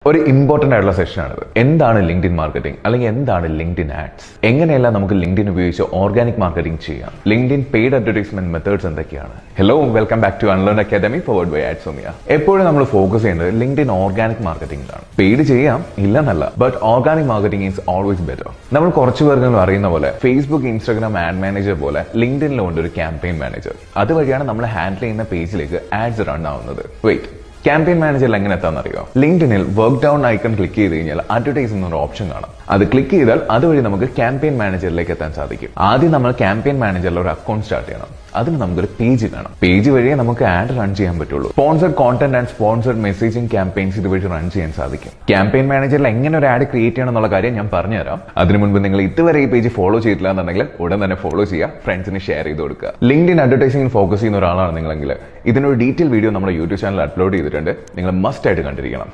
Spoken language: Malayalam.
ഒരു ഇമ്പോർട്ടന്റ് ആയിട്ടുള്ള സെഷനാണിത്. എന്താണ് ലിങ്ക്ഡിൻ മാർക്കറ്റിംഗ് അല്ലെങ്കിൽ എന്താണ് ലിങ്ക്ഡിൻ ആഡ്സ്, എങ്ങനെയെല്ലാം നമുക്ക് ലിങ്ക്ഡിൻ ഉപയോഗിച്ച് ഓർഗാനിക് മാർക്കറ്റിംഗ് ചെയ്യാം, ലിങ്ക്ഡിൻ പെയ്ഡ് അഡ്വർടൈസ്മെന്റ് മെത്തേഡ്സ് എന്തൊക്കെയാണ്. Hello, welcome back to Unlearn Academy powered by Adsomia. എപ്പോഴും നമ്മൾ ഫോക്കസ് ചെയ്യുന്നത് ലിങ്ക്ഡിൻ ഓർഗാനിക് മാർക്കറ്റിംഗിലാണ്. പെയ്ഡ് ചെയ്യാം, ഇല്ലെന്നല്ല, but organic marketing is always better. നമ്മൾ കുറച്ചു പേർക്ക് അറിയുന്ന പോലെ ഫേസ്ബുക്ക്, ഇൻസ്റ്റാഗ്രാം ആഡ് മാനേജർ പോലെ ലിങ്ക്ഡിനിലുണ്ട് ഒരു ക്യാമ്പയിൻ മാനേജർ. അതുവഴിയാണ് നമ്മൾ ഹാൻഡിൽ ചെയ്യുന്ന പേജിലേക്ക് ആഡ്സ് റൺ ആവുന്നത്. വെയിറ്റ്, ക്യാമ്പയിൻ മാനേജറിൽ എങ്ങനെ എത്താന്നറിയോ? ലിങ്ക്ഡിനിൽ വർക്ക് ഡൗൺ ഐക്കൺ ക്ലിക്ക് ചെയ്ത് കഴിഞ്ഞാൽ അഡ്വർടൈസ് എന്നൊരു ഓപ്ഷൻ കാണാം. അത് ക്ലിക്ക് ചെയ്താൽ അതുവഴി നമുക്ക് ക്യാമ്പയിൻ മാനേജറിലേക്ക് എത്താൻ സാധിക്കും. ആദ്യം നമ്മൾ ക്യാമ്പയിൻ മാനേജറിൽ ഒരു അക്കൗണ്ട് സ്റ്റാർട്ട് ചെയ്യണം. അതിന് നമുക്കൊരു പേജ് വേണം. പേജ് വഴിയേ നമുക്ക് ആഡ് റൺ ചെയ്യാൻ പറ്റുള്ളൂ. Sponsored content and sponsored messaging campaigns ഇതുവഴി റൺ ചെയ്യാൻ സാധിക്കും. ക്യാമ്പയിൻ മാനേജറിൽ എങ്ങനെ ഒരു ആഡ് ക്രിയേറ്റ് ചെയ്യണം എന്നുള്ള കാര്യം ഞാൻ പറഞ്ഞുതരാം. അതിനു മുൻപ് നിങ്ങൾ ഇതുവരെ ഈ പേജ് ഫോളോ ചെയ്തിട്ടില്ല എന്നുണ്ടെങ്കിൽ ഉടൻ തന്നെ ഫോളോ ചെയ്യുക, ഫ്രണ്ട്സിന് ഷെയർ ചെയ്ത് കൊടുക്കുക. ലിങ്ക്ഡിൻ അഡ്വർടൈസിംഗ് ഫോക്കസ് ചെയ്യുന്ന ഒരാളാണ് നിങ്ങളെങ്കിൽ ഇതിനൊരു ഡീറ്റെയിൽ വീഡിയോ നമ്മുടെ യൂട്യൂബ് ചാനൽ അപ്ലോഡ് ചെയ്തിട്ടുണ്ട്. നിങ്ങൾ മസ്റ്റ് ആയിട്ട് കണ്ടിരിക്കണം.